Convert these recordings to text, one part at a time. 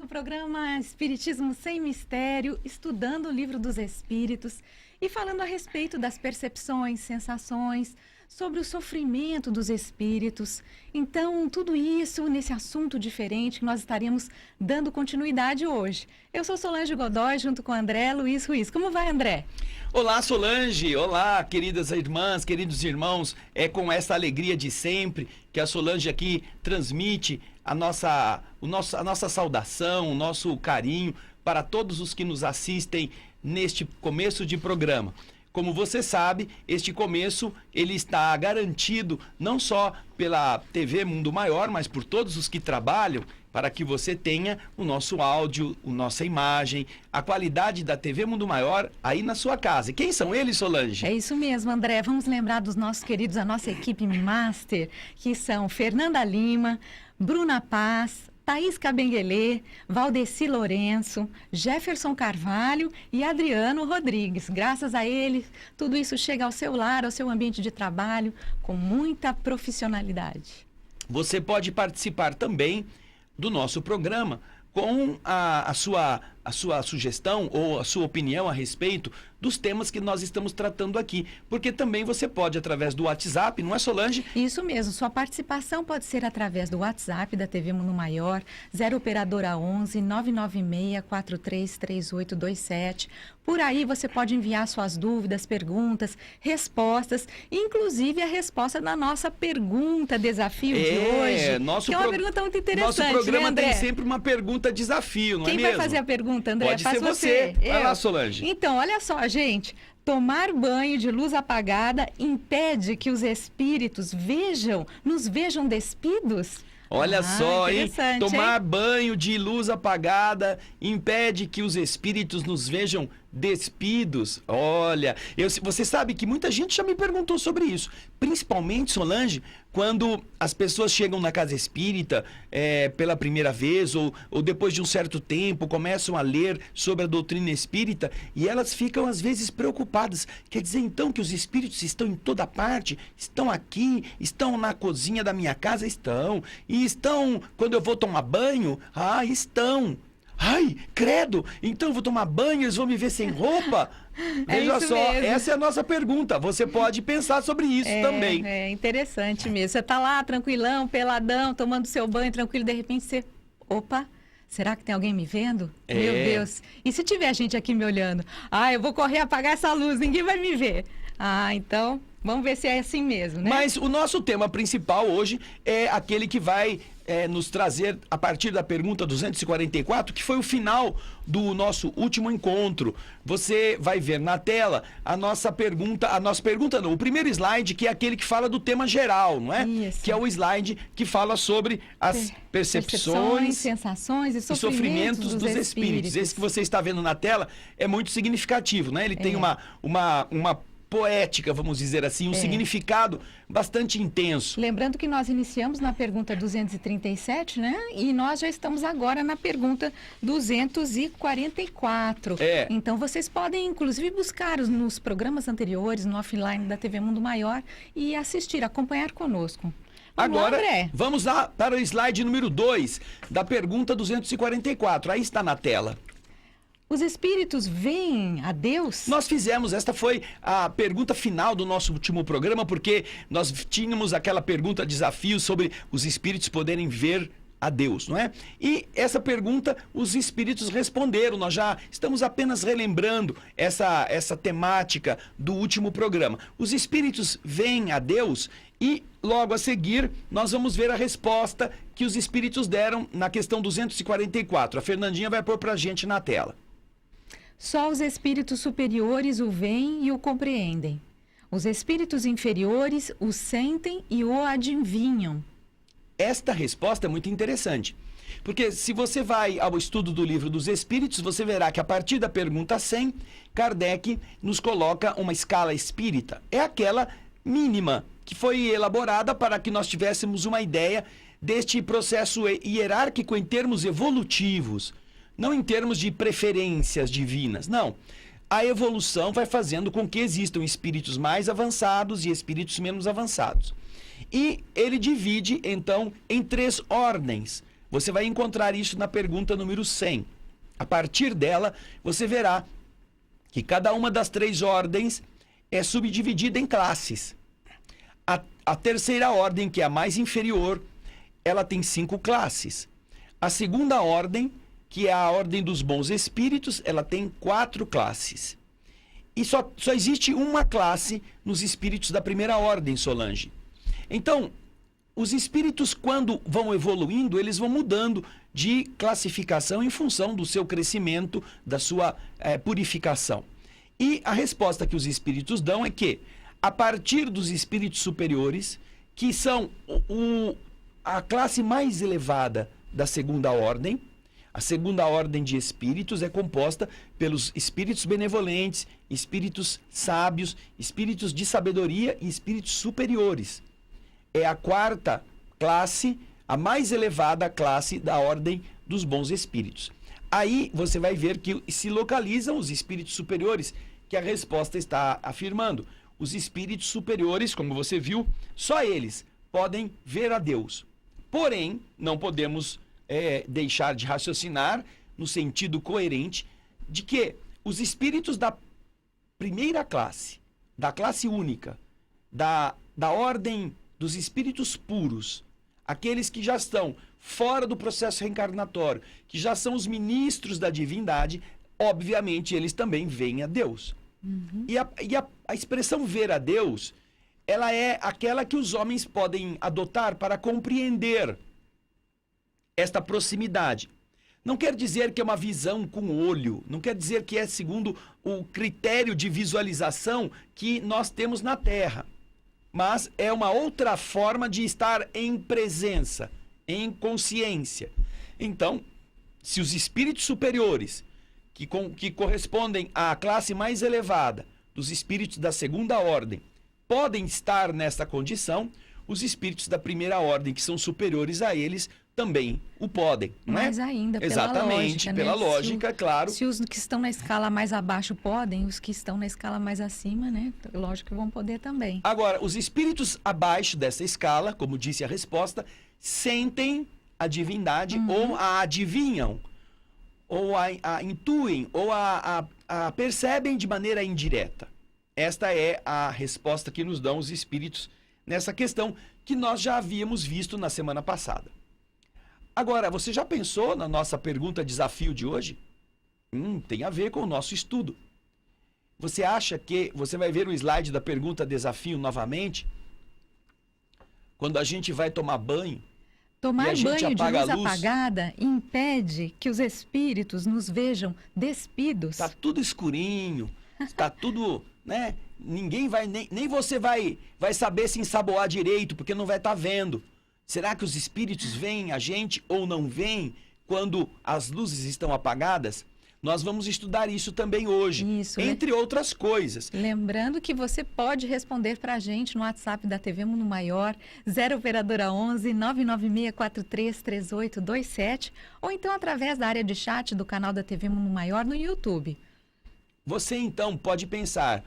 o programa Espiritismo Sem Mistério, estudando o Livro dos Espíritos e falando a respeito das percepções, sensações, sobre o sofrimento dos espíritos. Então, tudo isso nesse assunto diferente que nós estaremos dando continuidade hoje. Eu sou Solange Godoy, junto com André Luiz Ruiz. Como vai, André? Olá, Solange! Olá, queridas irmãs, queridos irmãos. É com essa alegria de sempre que a Solange aqui transmite a nossa saudação, o nosso carinho para todos os que nos assistem neste começo de programa. Como você sabe, este começo ele está garantido não só pela TV Mundo Maior, mas por todos os que trabalham para que você tenha o nosso áudio, a nossa imagem, a qualidade da TV Mundo Maior aí na sua casa. E quem são eles, Solange? É isso mesmo, André. Vamos lembrar dos nossos queridos, a nossa equipe Master, que são Fernanda Lima, Bruna Paz, Thaís Cabenguelê, Valdeci Lourenço, Jefferson Carvalho e Adriano Rodrigues. Graças a eles, tudo isso chega ao seu lar, ao seu ambiente de trabalho, com muita profissionalidade. Você pode participar também do nosso programa com a sua sugestão ou a sua opinião a respeito dos temas que nós estamos tratando aqui. Porque também você pode, através do WhatsApp, não é, Solange? Isso mesmo, sua participação pode ser através do WhatsApp da TV Mundo Maior, 0 operadora 11 996 433827. Por aí você pode enviar suas dúvidas, perguntas, respostas, inclusive a resposta da nossa pergunta desafio de hoje, que é uma pergunta muito interessante. Nosso programa, né, tem sempre uma pergunta desafio, não é mesmo? Quem vai fazer a pergunta, André? Pode Faz ser você. Vai lá, Solange. Então, olha só, gente. Tomar banho de luz apagada impede que os espíritos nos vejam despidos? Olha só, hein? Tomar hein? banho de luz apagada impede que os espíritos nos vejam despidos. Olha, você sabe que muita gente já me perguntou sobre isso. Principalmente, Solange, quando as pessoas chegam na casa espírita pela primeira vez ou depois de um certo tempo começam a ler sobre a doutrina espírita e elas ficam às vezes preocupadas. Quer dizer então que os espíritos estão em toda parte? Estão aqui? Estão na cozinha da minha casa? Estão. E estão quando eu vou tomar banho? Ah, estão. Ai, credo, então eu vou tomar banho, eles vão me ver sem roupa? Veja só, mesmo. Essa é a nossa pergunta. Você pode pensar sobre isso também. É interessante mesmo. Você tá lá tranquilão, peladão, tomando seu banho tranquilo, de repente você... Opa, será que tem alguém me vendo? Meu Deus. E se tiver gente aqui me olhando? Ah, eu vou correr apagar essa luz, ninguém vai me ver. Ah, então, vamos ver se é assim mesmo, né? Mas o nosso tema principal hoje é aquele que vai nos trazer, a partir da pergunta 244, que foi o final do nosso último encontro. Você vai ver na tela o primeiro slide, que é aquele que fala do tema geral, não é? Isso. Que é o slide que fala sobre as percepções, sensações e sofrimentos dos espíritos. Esse que você está vendo na tela é muito significativo, né? Ele tem uma poética, vamos dizer assim, um significado bastante intenso. Lembrando que nós iniciamos na pergunta 237, né? E nós já estamos agora na pergunta 244. Então vocês podem, inclusive, buscar nos programas anteriores, no offline da TV Mundo Maior e assistir, acompanhar conosco. Agora, vamos lá para o slide número 2 da pergunta 244. Aí está na tela. Os espíritos veem a Deus? Nós fizemos, esta foi a pergunta final do nosso último programa, porque nós tínhamos aquela pergunta desafio sobre os espíritos poderem ver a Deus, não é? E essa pergunta os espíritos responderam. Nós já estamos apenas relembrando essa temática do último programa. Os espíritos veem a Deus e logo a seguir nós vamos ver a resposta que os espíritos deram na questão 244. A Fernandinha vai pôr pra gente na tela. Só os espíritos superiores o veem e o compreendem. Os espíritos inferiores o sentem e o adivinham. Esta resposta é muito interessante, porque se você vai ao estudo do Livro dos Espíritos, você verá que a partir da pergunta 100, Kardec nos coloca uma escala espírita. É aquela mínima que foi elaborada para que nós tivéssemos uma ideia deste processo hierárquico em termos evolutivos. Não em termos de preferências divinas, não. A evolução vai fazendo com que existam espíritos mais avançados e espíritos menos avançados. E ele divide, então, em 3 ordens. Você vai encontrar isso na pergunta número 100. A partir dela, você verá que cada uma das 3 ordens é subdividida em classes. A terceira ordem, que é a mais inferior, ela tem 5 classes. A segunda ordem, que é a ordem dos bons espíritos, ela tem 4 classes. E só existe uma classe nos espíritos da primeira ordem, Solange. Então, os espíritos, quando vão evoluindo, eles vão mudando de classificação em função do seu crescimento, da sua purificação. E a resposta que os espíritos dão é que, a partir dos espíritos superiores, que são a classe mais elevada da segunda ordem, a segunda ordem de espíritos é composta pelos espíritos benevolentes, espíritos sábios, espíritos de sabedoria e espíritos superiores. É a 4ª classe, a mais elevada classe da ordem dos bons espíritos. Aí você vai ver que se localizam os espíritos superiores, que a resposta está afirmando. Os espíritos superiores, como você viu, só eles podem ver a Deus. Porém, não podemos deixar de raciocinar no sentido coerente de que os espíritos da primeira classe, da classe única, da ordem dos espíritos puros, aqueles que já estão fora do processo reencarnatório, que já são os ministros da divindade, obviamente eles também veem a Deus. Uhum. E a expressão ver a Deus, ela é aquela que os homens podem adotar para compreender esta proximidade. Não quer dizer que é uma visão com o olho, não quer dizer que é segundo o critério de visualização que nós temos na Terra, mas é uma outra forma de estar em presença, em consciência. Então, se os espíritos superiores, que correspondem à classe mais elevada dos espíritos da segunda ordem, podem estar nessa condição, os espíritos da primeira ordem, que são superiores a eles, também o podem, não é? Mais ainda, pela Exatamente, lógica, pela né? lógica, claro. Se os que estão na escala mais abaixo podem, os que estão na escala mais acima, né? Lógico que vão poder também. Agora, os espíritos abaixo dessa escala, como disse a resposta, sentem a divindade ou a adivinham, ou a intuem, ou a percebem de maneira indireta. Esta é a resposta que nos dão os espíritos nessa questão que nós já havíamos visto na semana passada. Agora, você já pensou na nossa pergunta desafio de hoje? Tem a ver com o nosso estudo. Você acha que você vai ver o slide da pergunta desafio novamente? Quando a gente vai tomar banho, tomar banho de luz apagada impede que os espíritos nos vejam despidos. Está tudo escurinho, está tudo, né? Ninguém vai, nem você vai saber se ensaboar direito, porque não vai estar vendo. Será que os espíritos veem a gente ou não veem quando as luzes estão apagadas? Nós vamos estudar isso também hoje, entre outras coisas. Lembrando que você pode responder para a gente no WhatsApp da TV Mundo Maior, 0 Operadora 11 996433827, ou então através da área de chat do canal da TV Mundo Maior no YouTube. Você então pode pensar,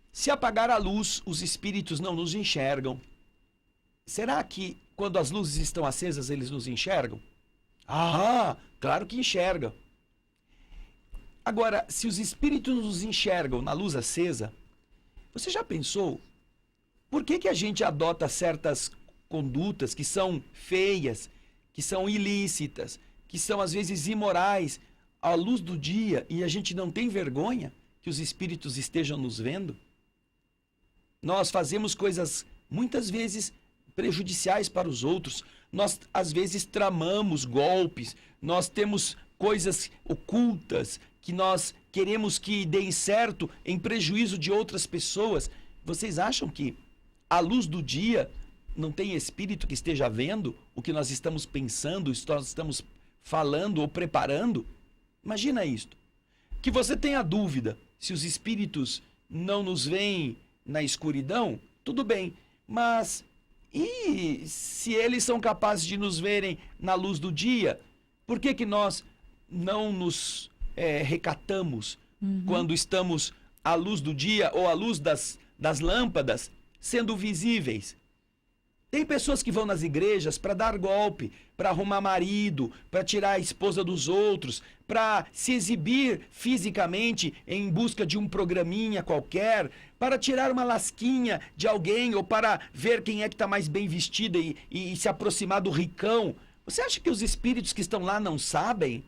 se apagar a luz, os espíritos não nos enxergam. Será que quando as luzes estão acesas, eles nos enxergam? Ah, claro que enxergam. Agora, se os espíritos nos enxergam na luz acesa, você já pensou por que a gente adota certas condutas que são feias, que são ilícitas, que são às vezes imorais, à luz do dia, e a gente não tem vergonha que os espíritos estejam nos vendo? Nós fazemos coisas muitas vezes prejudiciais para os outros. Nós, às vezes, tramamos golpes, nós temos coisas ocultas que nós queremos que deem certo em prejuízo de outras pessoas. Vocês acham que, à luz do dia, não tem espírito que esteja vendo o que nós estamos pensando, nós estamos falando ou preparando? Imagina isto. Que você tenha dúvida se os espíritos não nos veem na escuridão, tudo bem, mas e se eles são capazes de nos verem na luz do dia, por que nós não nos recatamos quando estamos à luz do dia ou à luz das lâmpadas, sendo visíveis? Tem pessoas que vão nas igrejas para dar golpe, para arrumar marido, para tirar a esposa dos outros, para se exibir fisicamente em busca de um programinha qualquer, para tirar uma lasquinha de alguém ou para ver quem é que está mais bem vestido e se aproximar do ricão. Você acha que os espíritos que estão lá não sabem?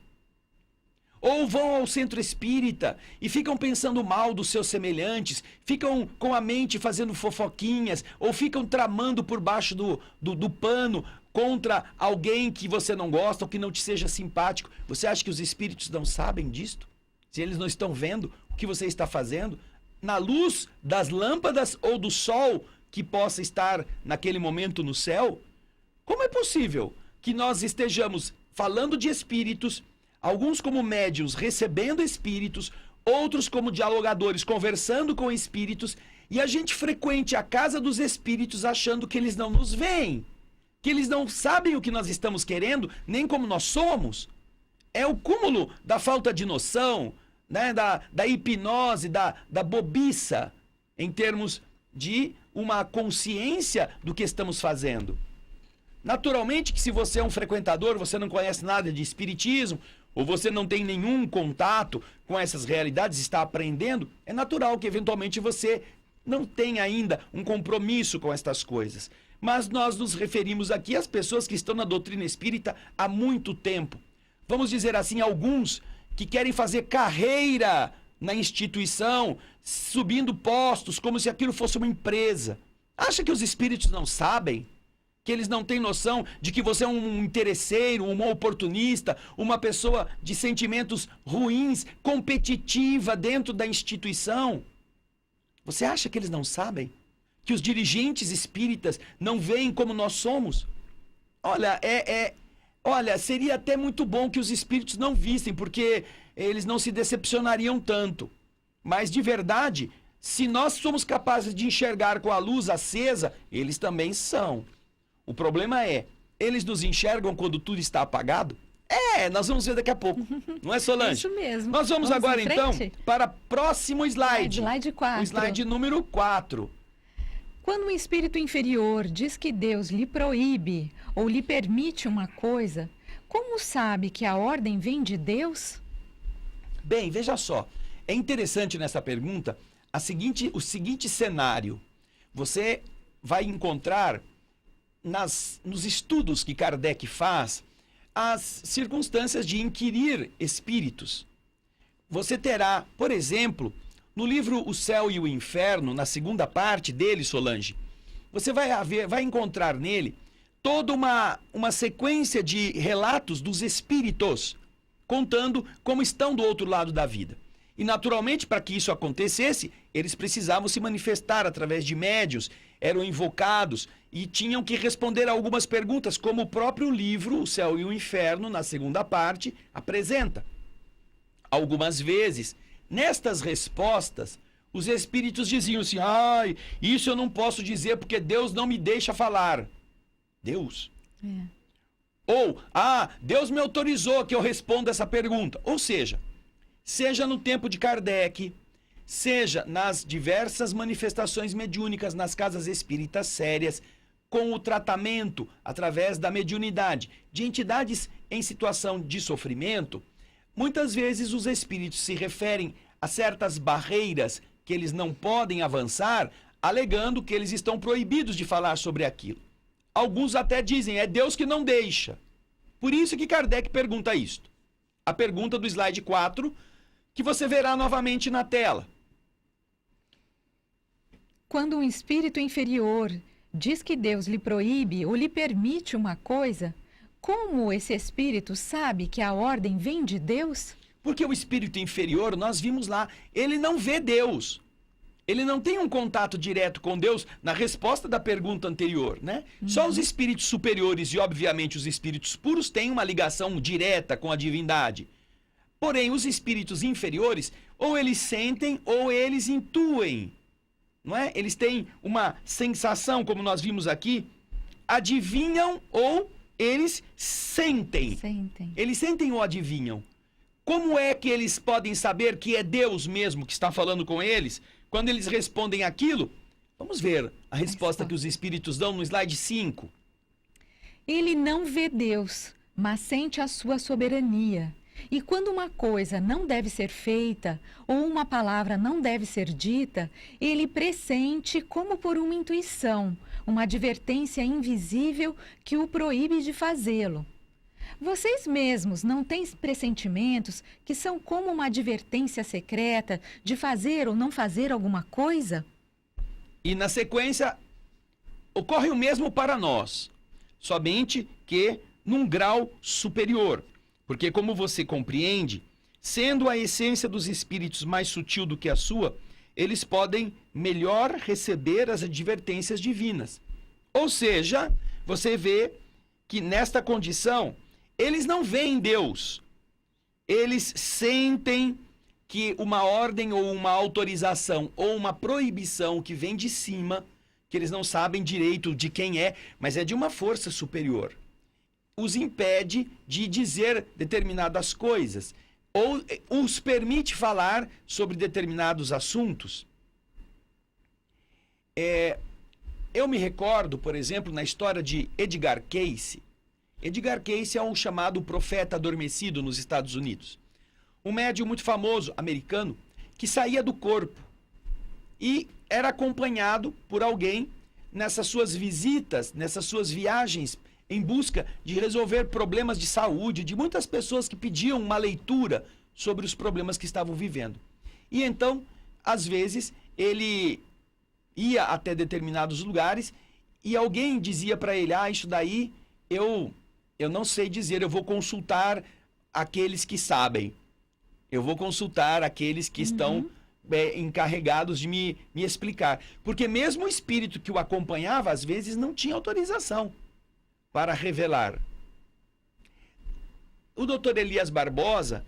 Ou vão ao centro espírita e ficam pensando mal dos seus semelhantes, ficam com a mente fazendo fofoquinhas, ou ficam tramando por baixo do pano contra alguém que você não gosta ou que não te seja simpático. Você acha que os espíritos não sabem disto? Se eles não estão vendo o que você está fazendo, na luz das lâmpadas ou do sol que possa estar naquele momento no céu? Como é possível que nós estejamos falando de espíritos, alguns como médiuns recebendo espíritos, outros como dialogadores conversando com espíritos, e a gente frequente a casa dos espíritos achando que eles não nos veem, que eles não sabem o que nós estamos querendo, nem como nós somos? É o cúmulo da falta de noção, né, da hipnose, da bobiça, em termos de uma consciência do que estamos fazendo. Naturalmente que se você é um frequentador, você não conhece nada de espiritismo, ou você não tem nenhum contato com essas realidades, está aprendendo, é natural que eventualmente você não tenha ainda um compromisso com estas coisas. Mas nós nos referimos aqui às pessoas que estão na doutrina espírita há muito tempo. Vamos dizer assim, alguns que querem fazer carreira na instituição, subindo postos, como se aquilo fosse uma empresa. Acha que os espíritos não sabem? Que eles não têm noção de que você é um interesseiro, um oportunista, uma pessoa de sentimentos ruins, competitiva dentro da instituição? Você acha que eles não sabem? Que os dirigentes espíritas não veem como nós somos? Olha, olha, seria até muito bom que os espíritos não vissem, porque eles não se decepcionariam tanto. Mas de verdade, se nós somos capazes de enxergar com a luz acesa, eles também são. O problema é, eles nos enxergam quando tudo está apagado? Nós vamos ver daqui a pouco. Não é, Solange? Isso mesmo. Nós vamos agora, então, para o próximo slide. Slide 4. O slide número 4. Quando um espírito inferior diz que Deus lhe proíbe ou lhe permite uma coisa, como sabe que a ordem vem de Deus? Bem, veja só. É interessante nessa pergunta o seguinte cenário. Você vai encontrar nos estudos que Kardec faz as circunstâncias de inquirir espíritos. Você terá, por exemplo, no livro O Céu e o Inferno, na segunda parte dele, Solange, você vai encontrar nele toda uma sequência de relatos dos espíritos, contando como estão do outro lado da vida. E, naturalmente, para que isso acontecesse, eles precisavam se manifestar através de médiuns, eram invocados e tinham que responder a algumas perguntas, como o próprio livro O Céu e o Inferno, na segunda parte, apresenta. Algumas vezes, nestas respostas, os espíritos diziam assim: isso eu não posso dizer porque Deus não me deixa falar. Deus? Ou, Deus me autorizou que eu responda essa pergunta. Ou seja no tempo de Kardec, seja nas diversas manifestações mediúnicas nas casas espíritas sérias, com o tratamento, através da mediunidade, de entidades em situação de sofrimento, muitas vezes os espíritos se referem a certas barreiras que eles não podem avançar, alegando que eles estão proibidos de falar sobre aquilo. Alguns até dizem, é Deus que não deixa. Por isso que Kardec pergunta isto. A pergunta do slide 4, que você verá novamente na tela. Quando um espírito inferior diz que Deus lhe proíbe ou lhe permite uma coisa, como esse espírito sabe que a ordem vem de Deus? Porque o espírito inferior, nós vimos lá, ele não vê Deus. Ele não tem um contato direto com Deus na resposta da pergunta anterior, né? Só os espíritos superiores e, obviamente, os espíritos puros têm uma ligação direta com a divindade. Porém, os espíritos inferiores, ou eles sentem ou eles intuem, não é? Eles têm uma sensação, como nós vimos aqui, adivinham ou eles sentem. Eles sentem ou adivinham. Como é que eles podem saber que é Deus mesmo que está falando com eles? Quando eles respondem aquilo, Vamos ver a resposta que os espíritos dão no slide 5. Ele não vê Deus, mas sente a sua soberania. E quando uma coisa não deve ser feita, ou uma palavra não deve ser dita, ele pressente como por uma intuição, uma advertência invisível que o proíbe de fazê-lo. Vocês mesmos não têm pressentimentos que são como uma advertência secreta de fazer ou não fazer alguma coisa? E na sequência, ocorre o mesmo para nós, somente que num grau superior. Porque, como você compreende, sendo a essência dos espíritos mais sutil do que a sua, eles podem melhor receber as advertências divinas. Ou seja, você vê que nesta condição, eles não veem Deus. Eles sentem que uma ordem ou uma autorização ou uma proibição que vem de cima, que eles não sabem direito de quem é, mas é de uma força superior, os impede de dizer determinadas coisas ou os permite falar sobre determinados assuntos. Eu me recordo, por exemplo, na história de Edgar Cayce. Edgar Cayce é um chamado profeta adormecido nos Estados Unidos. Um médium muito famoso, americano, que saía do corpo e era acompanhado por alguém nessas suas visitas, nessas suas viagens em busca de resolver problemas de saúde de muitas pessoas que pediam uma leitura sobre os problemas que estavam vivendo. E então, às vezes, ele ia até determinados lugares e alguém dizia para ele, isso daí eu não sei dizer, eu vou consultar aqueles que sabem. Eu vou consultar aqueles que estão encarregados de me explicar. Porque mesmo o espírito que o acompanhava, às vezes, não tinha autorização para revelar. O Dr. Elias Barbosa,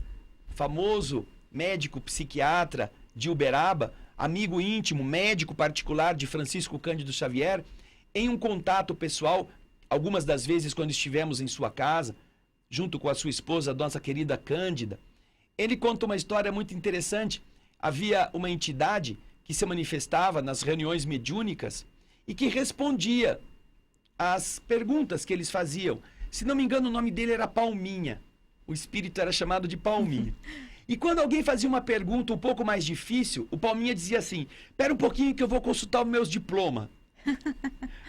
famoso médico psiquiatra de Uberaba, amigo íntimo, médico particular de Francisco Cândido Xavier, em um contato pessoal, algumas das vezes quando estivemos em sua casa, junto com a sua esposa, a nossa querida Cândida, ele conta uma história muito interessante. Havia uma entidade que se manifestava nas reuniões mediúnicas e que respondia às perguntas que eles faziam. Se não me engano, o nome dele era Palminha. O espírito era chamado de Palminha. E quando alguém fazia uma pergunta um pouco mais difícil, o Palminha dizia assim, espera um pouquinho que eu vou consultar os meus diplomas.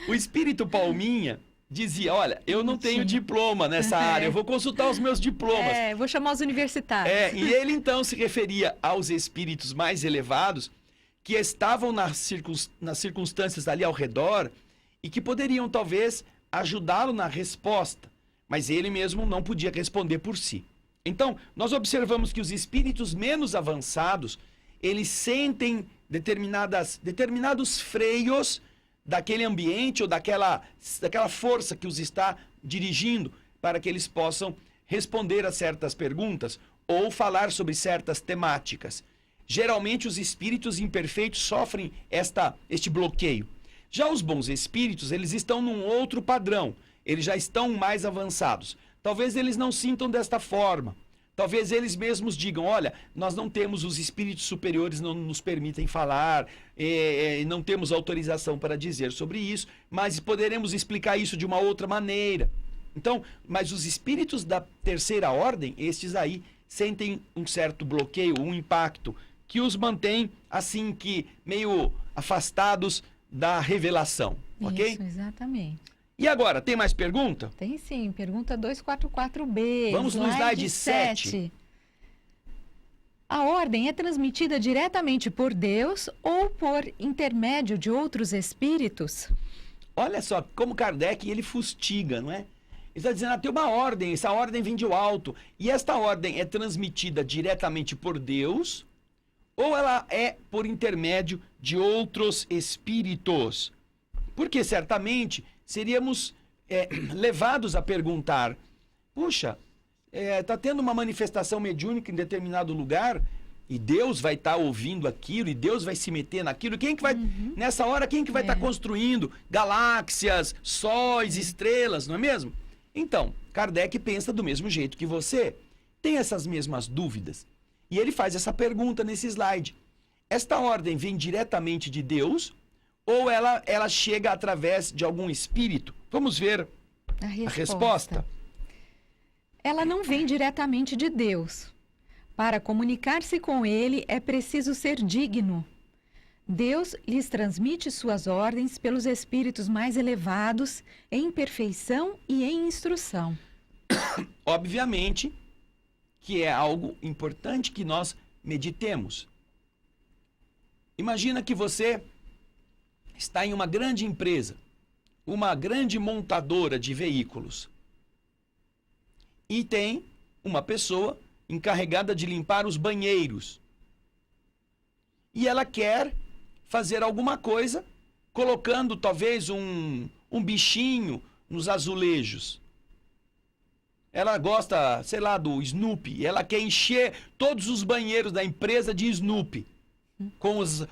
O espírito Palminha dizia, olha, eu não tenho diploma nessa área, eu vou consultar os meus diplomas. Vou chamar os universitários. E ele então se referia aos espíritos mais elevados que estavam nas circunstâncias ali ao redor e que poderiam talvez ajudá-lo na resposta, mas ele mesmo não podia responder por si. Então, nós observamos que os espíritos menos avançados, eles sentem determinados freios daquele ambiente ou daquela força que os está dirigindo para que eles possam responder a certas perguntas ou falar sobre certas temáticas. Geralmente os espíritos imperfeitos sofrem este bloqueio. Já os bons espíritos, eles estão num outro padrão, eles já estão mais avançados. Talvez eles não sintam desta forma. Talvez eles mesmos digam, olha, nós não temos, os espíritos superiores não nos permitem falar, não temos autorização para dizer sobre isso, mas poderemos explicar isso de uma outra maneira. Então, mas os espíritos da terceira ordem, estes aí, sentem um certo bloqueio, um impacto, que os mantém, assim, que meio afastados da revelação, ok? Isso, exatamente. E agora, tem mais pergunta? Tem sim, pergunta 244B. Vamos no slide 7. A ordem é transmitida diretamente por Deus ou por intermédio de outros espíritos? Olha só, como Kardec, ele fustiga, não é? Ele está dizendo, tem uma ordem, essa ordem vem de alto. E esta ordem é transmitida diretamente por Deus ou ela é por intermédio de outros espíritos? Porque certamente seríamos levados a perguntar, puxa, está tendo uma manifestação mediúnica em determinado lugar e Deus vai estar ouvindo aquilo e Deus vai se meter naquilo. Quem que vai, nessa hora, quem que vai estar construindo galáxias, sóis, estrelas, não é mesmo? Então, Kardec pensa do mesmo jeito que você, tem essas mesmas dúvidas. E ele faz essa pergunta nesse slide. Esta ordem vem diretamente de Deus ou ela chega através de algum espírito? Vamos ver A a resposta. Ela não vem diretamente de Deus. Para comunicar-se com ele é preciso ser digno. Deus lhes transmite suas ordens pelos espíritos mais elevados, em perfeição e em instrução. Obviamente que é algo importante que nós meditemos. Imagina que você está em uma grande empresa, uma grande montadora de veículos, e tem uma pessoa encarregada de limpar os banheiros. E ela quer fazer alguma coisa, colocando talvez um bichinho nos azulejos. Ela gosta, sei lá, do Snoopy. Ela quer encher todos os banheiros da empresa de Snoopy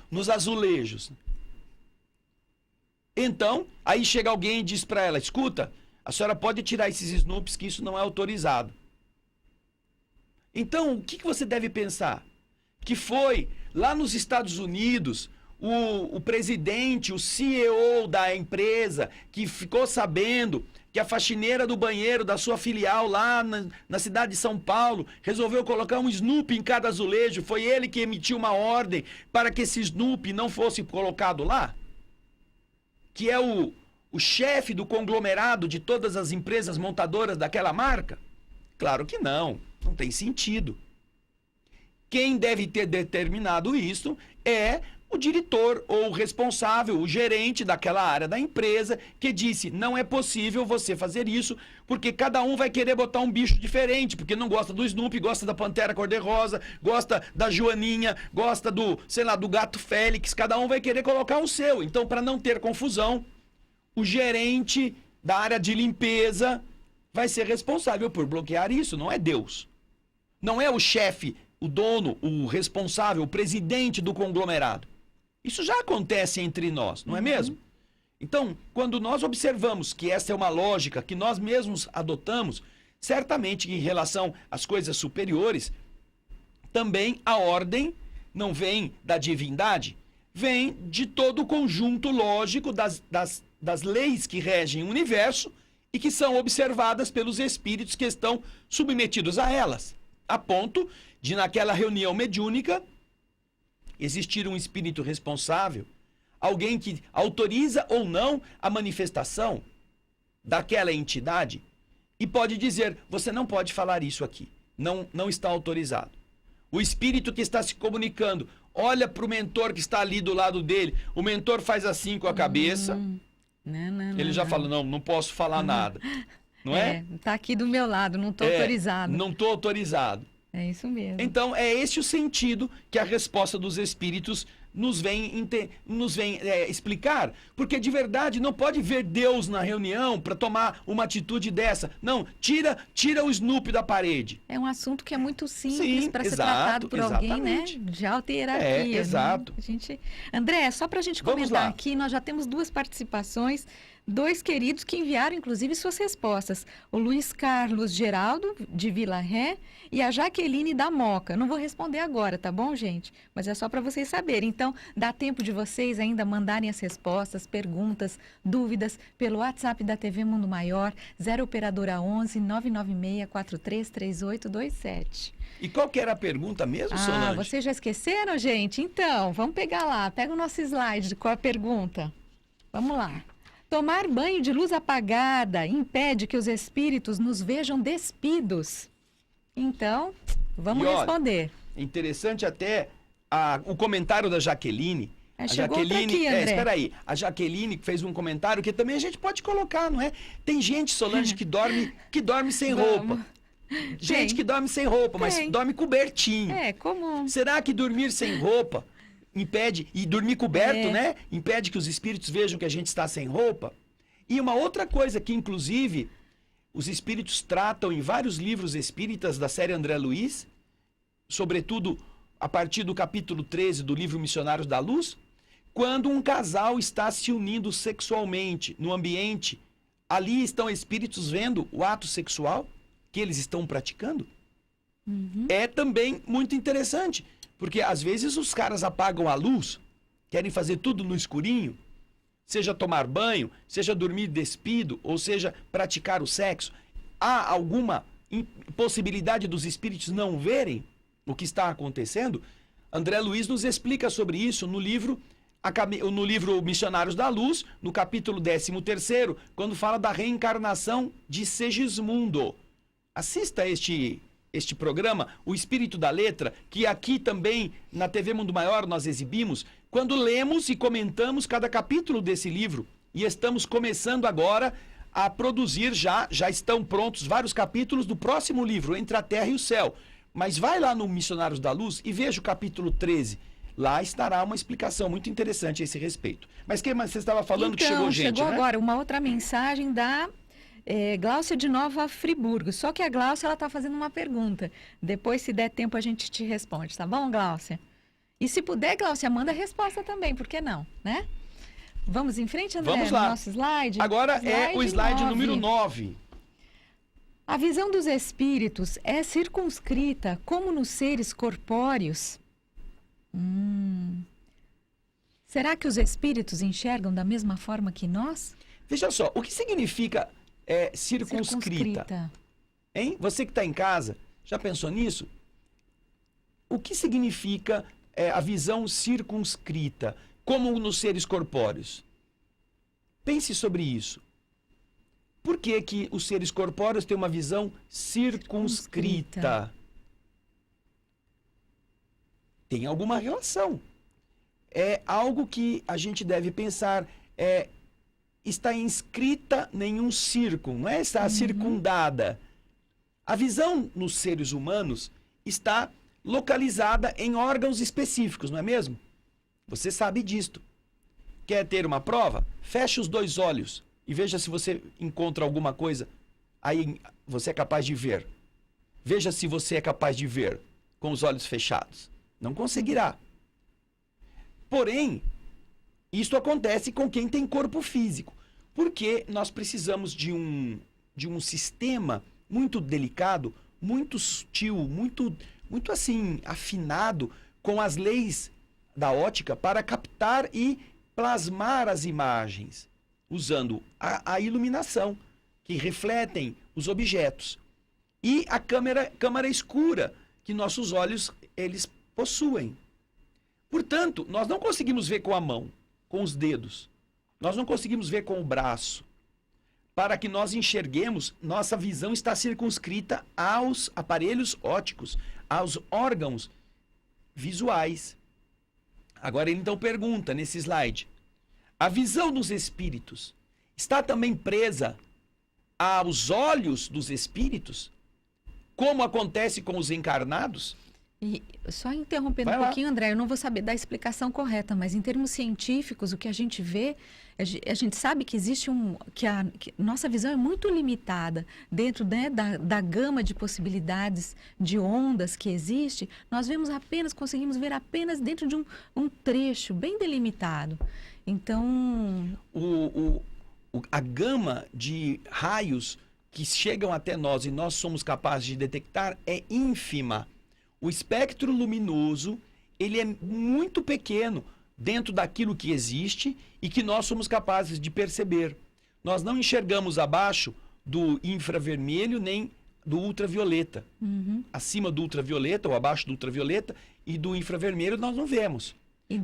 nos azulejos. Então, aí chega alguém e diz para ela: escuta, a senhora pode tirar esses Snoops, que isso não é autorizado. Então, o que você deve pensar? Que foi lá nos Estados Unidos, o presidente, o CEO da empresa, que ficou sabendo que a faxineira do banheiro da sua filial lá na cidade de São Paulo resolveu colocar um Snoopy em cada azulejo. Foi ele que emitiu uma ordem para que esse Snoopy não fosse colocado lá? Que é o chefe do conglomerado de todas as empresas montadoras daquela marca? Claro que não, não tem sentido. Quem deve ter determinado isso é o diretor ou o responsável, o gerente daquela área da empresa, que disse: não é possível você fazer isso, porque cada um vai querer botar um bicho diferente, porque não gosta do Snoopy, gosta da Pantera Cor-de-Rosa, gosta da Joaninha, gosta do, sei lá, do Gato Félix, cada um vai querer colocar o seu. Então, para não ter confusão, o gerente da área de limpeza vai ser responsável por bloquear isso, não é Deus. Não é o chefe, o dono, o responsável, o presidente do conglomerado. Isso já acontece entre nós, não é mesmo? Então, quando nós observamos que essa é uma lógica que nós mesmos adotamos, certamente que em relação às coisas superiores, também a ordem não vem da divindade, vem de todo o conjunto lógico das leis que regem o universo e que são observadas pelos espíritos que estão submetidos a elas, a ponto de, naquela reunião mediúnica, existir um espírito responsável, alguém que autoriza ou não a manifestação daquela entidade e pode dizer: você não pode falar isso aqui, não está autorizado. O espírito que está se comunicando olha para o mentor que está ali do lado dele, o mentor faz assim com a cabeça, ele já fala: não posso falar nada, não é? Tá aqui do meu lado, não estou autorizado. Não estou autorizado. É isso mesmo. Então, é esse o sentido que a resposta dos espíritos nos vem explicar. Porque, de verdade, não pode ver Deus na reunião para tomar uma atitude dessa. Não, tira o Snoopy da parede. É um assunto que é muito simples para ser tratado por alguém, né? De alta hierarquia. Exato. Né? André, só para a gente comentar aqui, nós já temos 2 participações, 2 queridos que enviaram, inclusive, suas respostas. O Luiz Carlos Geraldo, de Vila Ré, e a Jaqueline da Moca. Não vou responder agora, tá bom, gente? Mas é só para vocês saberem. Então, dá tempo de vocês ainda mandarem as respostas, perguntas, dúvidas, pelo WhatsApp da TV Mundo Maior, 0 Operadora 11 996 433827. E qual que era a pergunta mesmo, Solange? Vocês já esqueceram, gente? Então, vamos pegar lá. Pega o nosso slide com a pergunta. Vamos lá. Tomar banho de luz apagada impede que os espíritos nos vejam despidos. Então, vamos responder. Interessante até o comentário da Jaqueline. A Jaqueline, aqui, espera aí. A Jaqueline fez um comentário que também a gente pode colocar, não é? Tem gente, Solange, que dorme sem roupa. Gente que dorme sem roupa, mas dorme cobertinho. É comum. Será que dormir sem roupa impede, e dormir coberto, né? Impede que os espíritos vejam que a gente está sem roupa? E uma outra coisa que, inclusive, os espíritos tratam em vários livros espíritas da série André Luiz, sobretudo a partir do capítulo 13 do livro Missionários da Luz, quando um casal está se unindo sexualmente no ambiente, ali estão espíritos vendo o ato sexual que eles estão praticando. É também muito interessante, porque às vezes os caras apagam a luz, querem fazer tudo no escurinho, seja tomar banho, seja dormir despido, ou seja, praticar o sexo, há alguma possibilidade dos espíritos não verem o que está acontecendo? André Luiz nos explica sobre isso no livro Missionários da Luz, no capítulo 13º, quando fala da reencarnação de Segismundo. Assista este programa, O Espírito da Letra, que aqui também na TV Mundo Maior nós exibimos, quando lemos e comentamos cada capítulo desse livro. E estamos começando agora a produzir, já estão prontos vários capítulos do próximo livro, Entre a Terra e o Céu. Mas vai lá no Missionários da Luz e veja o capítulo 13. Lá estará uma explicação muito interessante a esse respeito. Mas quem mais você estava falando que chegou gente, chegou né? agora uma outra mensagem da Gláucia de Nova Friburgo. Só que a Gláucia ela está fazendo uma pergunta. Depois, se der tempo, a gente te responde, tá bom, Gláucia? E se puder, Gláucia, manda a resposta também, por que não, né? Vamos em frente, André? Vamos lá. No nosso slide? Agora é o slide 9. número 9. A visão dos espíritos é circunscrita como nos seres corpóreos? Será que os espíritos enxergam da mesma forma que nós? Veja só, o que significa circunscrita? Hein? Você que está em casa, já pensou nisso? O que significa a visão circunscrita, como nos seres corpóreos? Pense sobre isso. Por que que os seres corpóreos têm uma visão circunscrita? Tem alguma relação. É algo que a gente deve pensar. Está inscrita em um círculo, não é? Está circundada. A visão nos seres humanos está localizada em órgãos específicos, não é mesmo? Você sabe disto. Quer ter uma prova? Feche os 2 olhos e veja se você encontra alguma coisa. Aí você é capaz de ver. Veja se você é capaz de ver com os olhos fechados. Não conseguirá. Porém, isto acontece com quem tem corpo físico. Porque nós precisamos de um sistema muito delicado, muito sutil, muito assim, afinado com as leis da ótica para captar e plasmar as imagens, usando a iluminação, que refletem os objetos. E a câmara escura, que nossos olhos eles possuem. Portanto, nós não conseguimos ver com a mão, com os dedos. Nós não conseguimos ver com o braço. Para que nós enxerguemos, nossa visão está circunscrita aos aparelhos ópticos, aos órgãos visuais. Agora ele então pergunta nesse slide: a visão dos espíritos está também presa aos olhos dos espíritos, como acontece com os encarnados? E só interrompendo Vai um lá. pouquinho, André, eu não vou saber dar a explicação correta, mas em termos científicos, o que a gente vê, a gente sabe que existe que nossa visão é muito limitada. Dentro, né, da gama de possibilidades de ondas que existe, nós conseguimos ver apenas dentro de um trecho bem delimitado. Então... A gama de raios que chegam até nós e nós somos capazes de detectar é ínfima. O espectro luminoso, ele é muito pequeno dentro daquilo que existe e que nós somos capazes de perceber. Nós não enxergamos abaixo do infravermelho nem do ultravioleta. Acima do ultravioleta ou abaixo do ultravioleta e do infravermelho nós não vemos.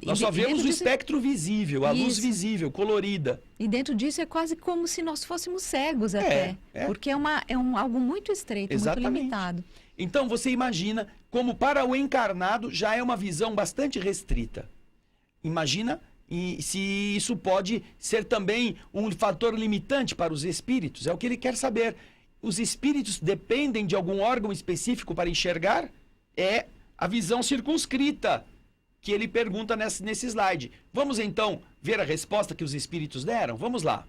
Nós só vemos o espectro visível, a luz visível, colorida. E dentro disso é quase como se nós fôssemos cegos até. Porque é algo muito estreito, Exatamente. muito limitado. Então você imagina como para o encarnado já é uma visão bastante restrita. Imagina se isso pode ser também um fator limitante para os espíritos. É o que ele quer saber. Os espíritos dependem de algum órgão específico para enxergar? É a visão circunscrita que ele pergunta nesse slide. Vamos então ver a resposta que os espíritos deram? Vamos lá.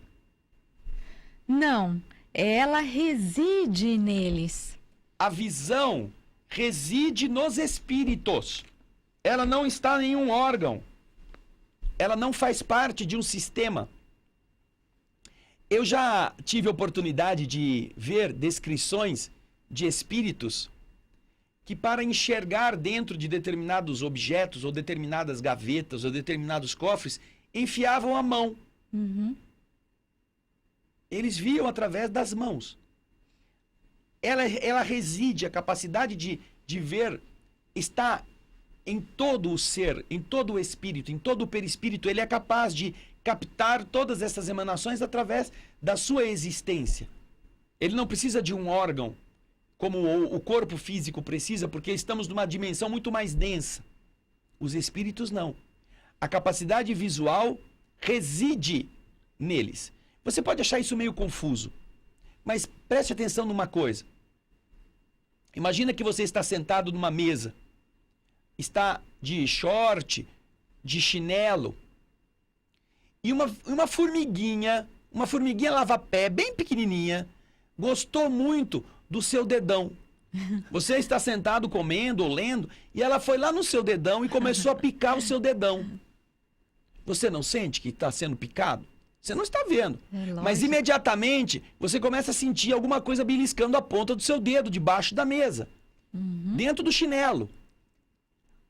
Não, ela reside neles. A visão reside nos espíritos. Ela não está em nenhum órgão. Ela não faz parte de um sistema. Eu já tive a oportunidade de ver descrições de espíritos que, para enxergar dentro de determinados objetos, ou determinadas gavetas, ou determinados cofres, enfiavam a mão. Uhum. Eles viam através das mãos. Ela reside, a capacidade de ver está em todo o ser, em todo o espírito, em todo o perispírito. Ele é capaz de captar todas essas emanações através da sua existência. Ele não precisa de um órgão como o corpo físico precisa, porque estamos numa dimensão muito mais densa. Os espíritos não. A capacidade visual reside neles. Você pode achar isso meio confuso, mas preste atenção numa coisa. Imagina que você está sentado numa mesa, está de short, de chinelo, e uma formiguinha lava-pé, bem pequenininha, gostou muito do seu dedão. Você está sentado comendo ou lendo, e ela foi lá no seu dedão e começou a picar o seu dedão. Você não sente que está sendo picado? Você não está vendo. Mas imediatamente você começa a sentir alguma coisa beliscando a ponta do seu dedo debaixo da mesa. Dentro do chinelo.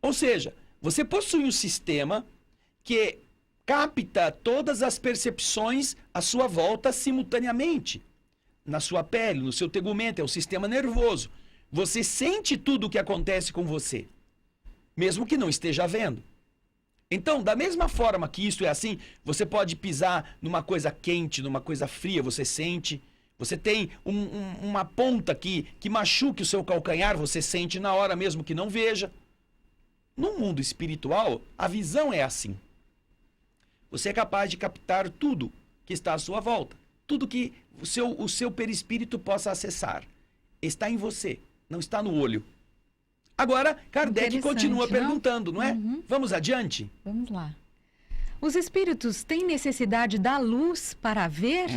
Ou seja, você possui um sistema que capta todas as percepções à sua volta simultaneamente. Na sua pele, no seu tegumento, é o sistema nervoso. Você sente tudo o que acontece com você, mesmo que não esteja vendo. Então, da mesma forma que isso é assim, você pode pisar numa coisa quente, numa coisa fria, você sente. Você tem uma ponta que machuque o seu calcanhar, você sente na hora mesmo que não veja. No mundo espiritual, a visão é assim. Você é capaz de captar tudo que está à sua volta. Tudo que o seu perispírito possa acessar. Está em você, não está no olho. Agora, Kardec continua perguntando, não é? Vamos adiante? Vamos lá. Os espíritos têm necessidade da luz para ver?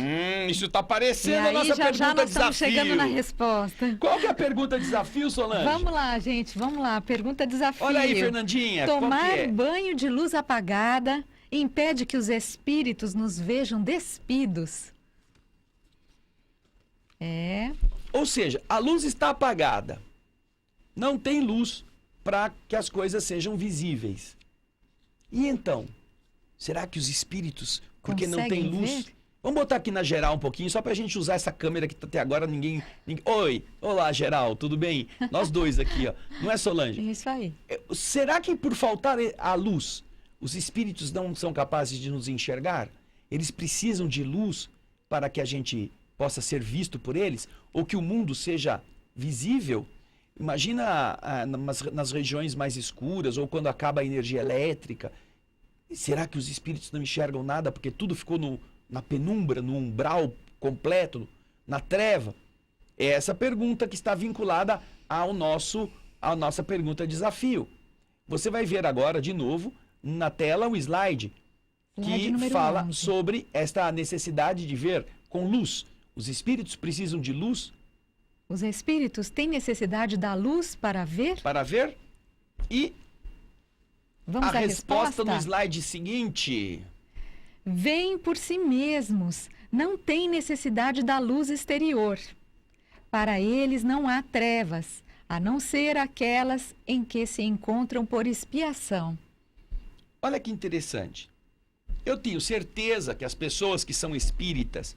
Isso está parecendo a nossa pergunta já nós desafio. Estamos chegando na resposta. Qual que é a pergunta desafio, Solange? Vamos lá, gente, vamos lá. Pergunta desafio. Olha aí, Fernandinha. Tomar banho de luz apagada impede que os espíritos nos vejam despidos. Ou seja, a luz está apagada. Não tem luz para que as coisas sejam visíveis. E então, será que os espíritos, porque não tem luz... ver? Vamos botar aqui na geral um pouquinho, só pra gente usar essa câmera que até agora ninguém... Oi, olá geral, tudo bem? Nós dois aqui, ó. Não é, Solange? Isso aí. Será que por faltar a luz, os espíritos não são capazes de nos enxergar? Eles precisam de luz para que a gente possa ser visto por eles? Ou que o mundo seja visível? Imagina nas regiões mais escuras, ou quando acaba a energia elétrica. Será que os espíritos não enxergam nada porque tudo ficou na penumbra, no umbral completo, na treva? É essa pergunta que está vinculada à nossa pergunta desafio. Você vai ver agora, de novo, na tela o slide que fala 11. sobre esta necessidade de ver com luz. Os espíritos precisam de luz? Os espíritos têm necessidade da luz para ver? Para ver? E Vamos a à resposta no slide seguinte. Veem por si mesmos, não têm necessidade da luz exterior. Para eles não há trevas, a não ser aquelas em que se encontram por expiação. Olha que interessante. Eu tenho certeza que as pessoas que são espíritas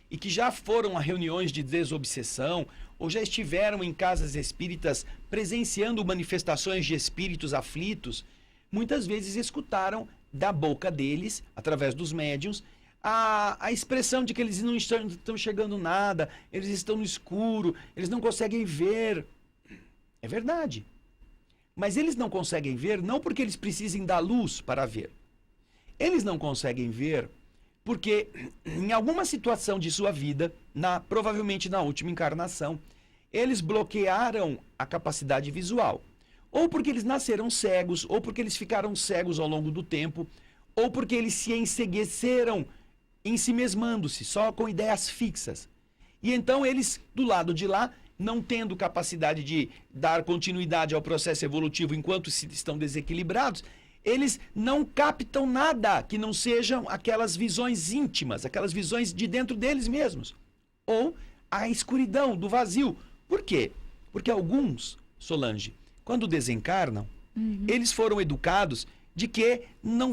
e que já foram a reuniões de desobsessão ou já estiveram em casas espíritas presenciando manifestações de espíritos aflitos, muitas vezes escutaram da boca deles, através dos médiuns, a expressão de que eles não estão chegando nada, eles estão no escuro, eles não conseguem ver. É verdade. Mas eles não conseguem ver não porque eles precisem da luz para ver. Eles não conseguem ver porque em alguma situação de sua vida, provavelmente na última encarnação, eles bloquearam a capacidade visual. Ou porque eles nasceram cegos, ou porque eles ficaram cegos ao longo do tempo, ou porque eles se encegueceram ensimesmando-se, só com ideias fixas. E então eles, do lado de lá, não tendo capacidade de dar continuidade ao processo evolutivo enquanto estão desequilibrados, eles não captam nada que não sejam aquelas visões íntimas, aquelas visões de dentro deles mesmos. Ou a escuridão do vazio. Por quê? Porque alguns, Solange, quando desencarnam, eles foram educados de que não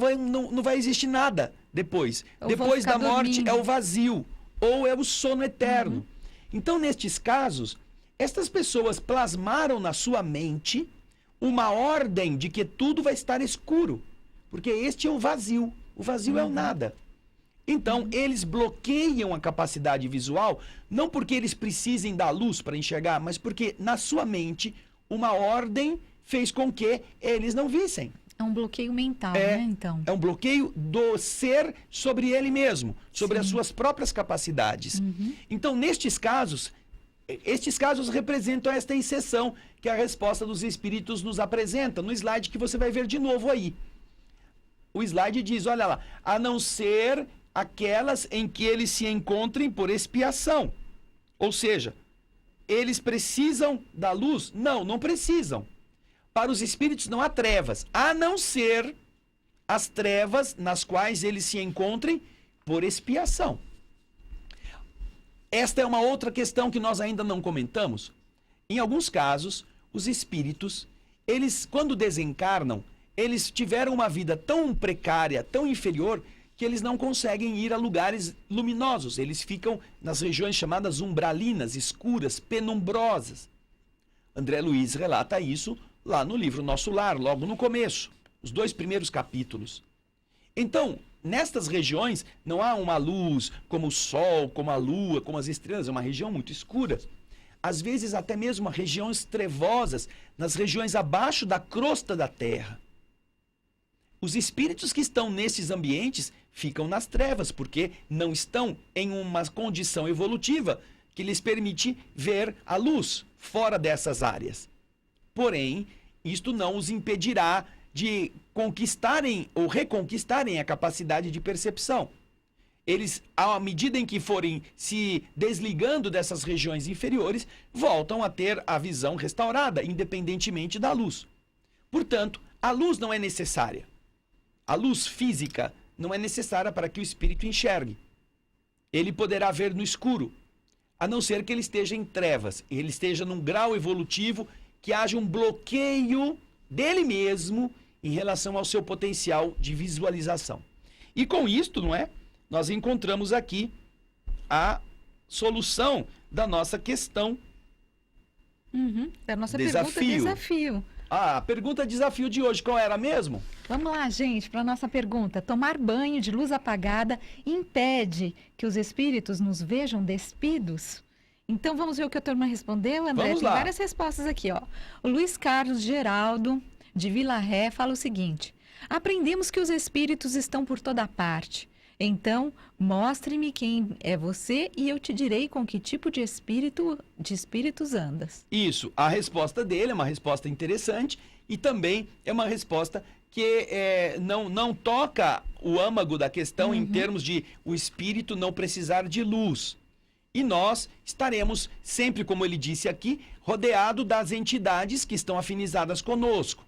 vai existir nada depois. Eu vou Depois da ficar morte dormindo. é o vazio, ou é o sono eterno. Então, nestes casos, estas pessoas plasmaram na sua mente uma ordem de que tudo vai estar escuro, porque este é o vazio. O vazio é o nada. Então, eles bloqueiam a capacidade visual, não porque eles precisem da luz para enxergar, mas porque na sua mente uma ordem fez com que eles não vissem. É um bloqueio mental, É, né, então? É um bloqueio do ser sobre ele mesmo, sobre Sim. as suas próprias capacidades. Então, nestes casos, estes casos representam esta exceção que a resposta dos espíritos nos apresenta, no slide que você vai ver de novo aí. O slide diz, olha lá, a não ser aquelas em que eles se encontrem por expiação. Ou seja, eles precisam da luz? Não, não precisam. Para os espíritos não há trevas, a não ser as trevas nas quais eles se encontrem por expiação. Esta é uma outra questão que nós ainda não comentamos. Em alguns casos, os espíritos, eles, quando desencarnam, eles tiveram uma vida tão precária, tão inferior, que eles não conseguem ir a lugares luminosos. Eles ficam nas regiões chamadas umbralinas, escuras, penumbrosas. André Luiz relata isso lá no livro Nosso Lar, logo no começo, os 2 primeiros capítulos. Então, nestas regiões, não há uma luz como o sol, como a lua, como as estrelas, é uma região muito escura. Às vezes, até mesmo regiões trevosas, nas regiões abaixo da crosta da terra. Os espíritos que estão nesses ambientes ficam nas trevas, porque não estão em uma condição evolutiva que lhes permite ver a luz fora dessas áreas. Porém, isto não os impedirá de conquistarem ou reconquistarem a capacidade de percepção. Eles, à medida em que forem se desligando dessas regiões inferiores, voltam a ter a visão restaurada, independentemente da luz. Portanto, a luz não é necessária. A luz física não é necessária para que o espírito enxergue. Ele poderá ver no escuro, a não ser que ele esteja em trevas, ele esteja num grau evolutivo que haja um bloqueio dele mesmo em relação ao seu potencial de visualização. E com isto, não é? Nós encontramos aqui a solução da nossa questão. Da nossa Desafio. pergunta desafio. A pergunta desafio de hoje, qual era mesmo? Vamos lá, gente, para a nossa pergunta. Tomar banho de luz apagada impede que os espíritos nos vejam despidos? Então, vamos ver o que a turma respondeu, André. Vamos Tem lá. várias respostas aqui, ó. O Luiz Carlos Geraldo, de Vila Ré, fala o seguinte. Aprendemos que os espíritos estão por toda parte. Então, mostre-me quem é você e eu te direi com que tipo de espíritos andas. Isso, a resposta dele é uma resposta interessante e também é uma resposta que não toca o âmago da questão em termos de o espírito não precisar de luz. E nós estaremos sempre, como ele disse aqui, rodeado das entidades que estão afinizadas conosco.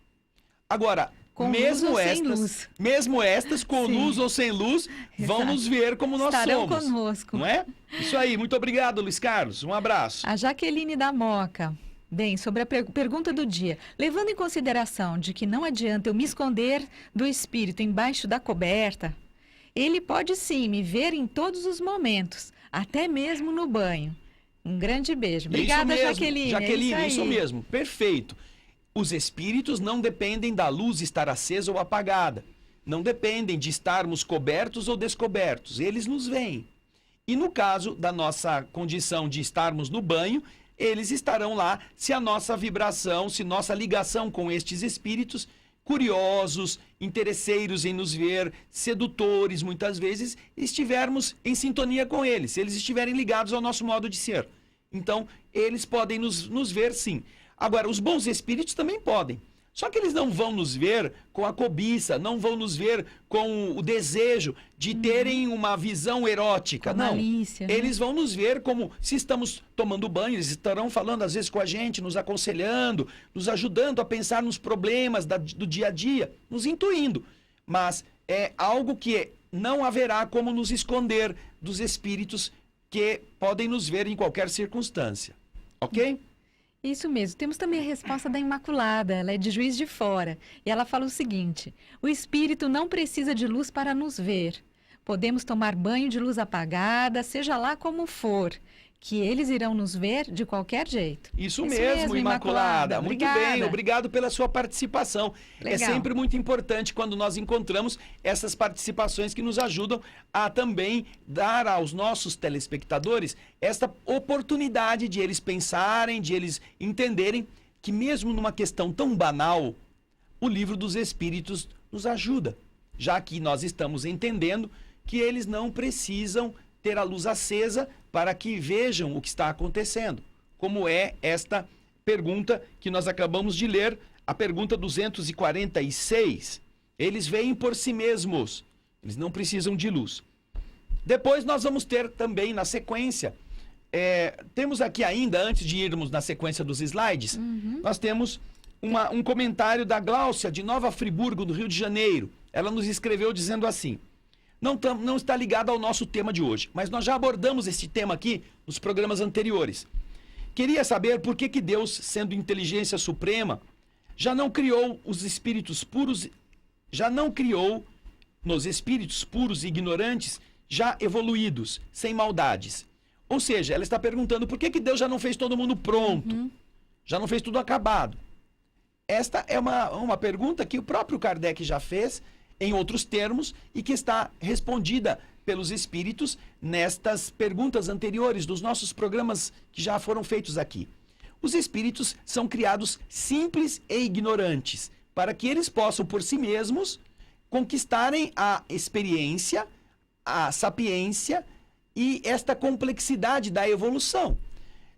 Agora, Com luz ou sem luz. mesmo estas, com Sim. luz ou sem luz, vão Exato. nos ver como nós Estarão somos. conosco. Não é? Isso aí, muito obrigado, Luiz Carlos. Um abraço. A Jaqueline da Moca. Bem, sobre a pergunta do dia. Levando em consideração de que não adianta eu me esconder do espírito embaixo da coberta, ele pode sim me ver em todos os momentos, até mesmo no banho. Um grande beijo. Obrigada, Isso mesmo, Jaqueline. Jaqueline, É isso aí. mesmo. Perfeito. Os espíritos não dependem da luz estar acesa ou apagada. Não dependem de estarmos cobertos ou descobertos. Eles nos veem. E no caso da nossa condição de estarmos no banho, eles estarão lá se a nossa vibração, se nossa ligação com estes espíritos, curiosos, interesseiros em nos ver, sedutores muitas vezes, estivermos em sintonia com eles, se eles estiverem ligados ao nosso modo de ser. Então, eles podem nos ver sim. Agora, os bons espíritos também podem. Só que eles não vão nos ver com a cobiça, não vão nos ver com o desejo de terem uma visão erótica. Com a Não. malícia, né? Eles vão nos ver como se estamos tomando banho, eles estarão falando às vezes com a gente, nos aconselhando, nos ajudando a pensar nos problemas do dia a dia, nos intuindo. Mas é algo que não haverá como nos esconder dos espíritos que podem nos ver em qualquer circunstância. Ok? Isso mesmo. Temos também a resposta da Imaculada, ela é de Juiz de Fora. E ela fala o seguinte: o espírito não precisa de luz para nos ver. Podemos tomar banho de luz apagada, seja lá como for, que eles irão nos ver de qualquer jeito. Isso mesmo, Imaculada. Muito bem, obrigado pela sua participação. Legal. É sempre muito importante quando nós encontramos essas participações que nos ajudam a também dar aos nossos telespectadores esta oportunidade de eles pensarem, de eles entenderem que mesmo numa questão tão banal, o Livro dos Espíritos nos ajuda, já que nós estamos entendendo que eles não precisam ter a luz acesa para que vejam o que está acontecendo. Como é esta pergunta que nós acabamos de ler, a pergunta 246. Eles veem por si mesmos, eles não precisam de luz. Depois nós vamos ter também na sequência, temos aqui ainda, antes de irmos na sequência dos slides, nós temos um comentário da Gláucia, de Nova Friburgo, do Rio de Janeiro. Ela nos escreveu dizendo assim: não está ligado ao nosso tema de hoje, mas nós já abordamos esse tema aqui nos programas anteriores. Queria saber por que Deus, sendo inteligência suprema, já não criou os espíritos puros, já não criou nos espíritos puros e ignorantes, já evoluídos, sem maldades. Ou seja, ela está perguntando por que Deus já não fez todo mundo pronto, já não fez tudo acabado. Esta é uma pergunta que o próprio Kardec já fez, em outros termos, e que está respondida pelos espíritos nestas perguntas anteriores dos nossos programas que já foram feitos aqui. Os espíritos são criados simples e ignorantes, para que eles possam por si mesmos conquistarem a experiência, a sapiência e esta complexidade da evolução.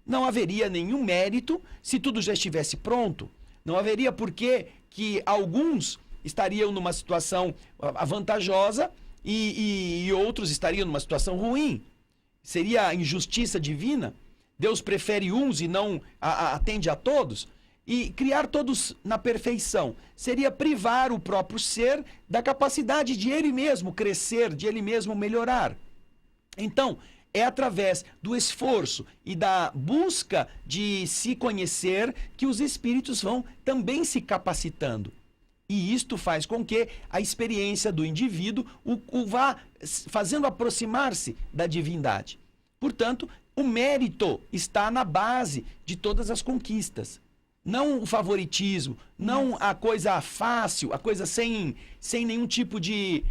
Não haveria nenhum mérito se tudo já estivesse pronto. Não haveria por que alguns estariam numa situação vantajosa e outros estariam numa situação ruim. Seria a injustiça divina. Deus prefere uns e não atende a todos. E criar todos na perfeição seria privar o próprio ser da capacidade de ele mesmo crescer, de ele mesmo melhorar. Então, é através do esforço e da busca de se conhecer que os espíritos vão também se capacitando. E isto faz com que a experiência do indivíduo o vá fazendo aproximar-se da divindade. Portanto, o mérito está na base de todas as conquistas. Não o favoritismo, não a coisa fácil, a coisa sem nenhum tipo de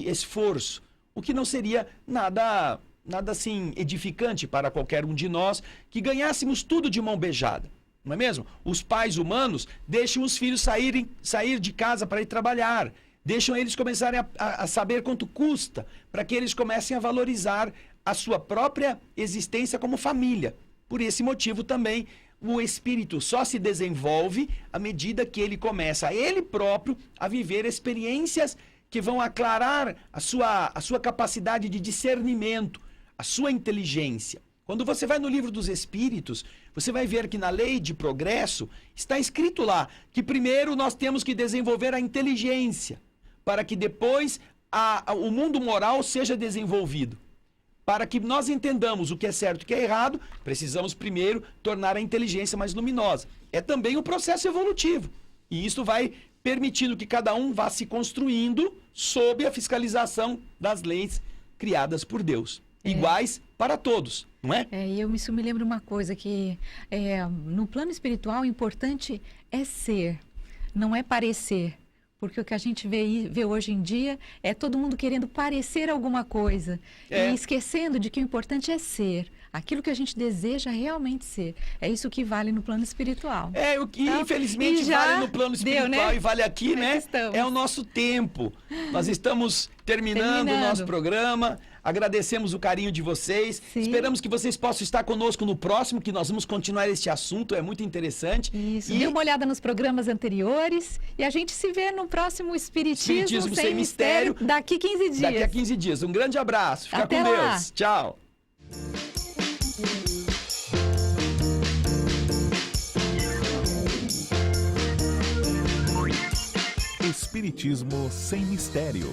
esforço. O que não seria nada assim edificante para qualquer um de nós que ganhássemos tudo de mão beijada. Não é mesmo? Os pais humanos deixam os filhos sair de casa para ir trabalhar. Deixam eles começarem a saber quanto custa, para que eles comecem a valorizar a sua própria existência como família. Por esse motivo também, o espírito só se desenvolve à medida que ele começa, ele próprio, a viver experiências que vão aclarar a sua capacidade de discernimento, a sua inteligência. Quando você vai no Livro dos Espíritos, você vai ver que na lei de progresso está escrito lá que primeiro nós temos que desenvolver a inteligência, para que depois o mundo moral seja desenvolvido. Para que nós entendamos o que é certo e o que é errado, precisamos primeiro tornar a inteligência mais luminosa. É também um processo evolutivo. E isso vai permitindo que cada um vá se construindo sob a fiscalização das leis criadas por Deus. Iguais para todos, não é? Isso me lembra uma coisa que no plano espiritual o importante é ser, não é parecer. Porque o que a gente vê hoje em dia é todo mundo querendo parecer alguma coisa. E esquecendo de que o importante é ser. Aquilo que a gente deseja realmente ser. É isso que vale no plano espiritual. O que infelizmente vale no plano espiritual, né? E vale aqui, né? É o nosso tempo. Nós estamos terminando o nosso programa. Agradecemos o carinho de vocês. Sim. Esperamos que vocês possam estar conosco no próximo, que nós vamos continuar este assunto, é muito interessante. Isso. Dê uma olhada nos programas anteriores e a gente se vê no próximo Espiritismo Sem Mistério daqui 15 dias. Daqui a 15 dias. Um grande abraço. Fica Até com lá. Deus. Tchau. Espiritismo Sem Mistério.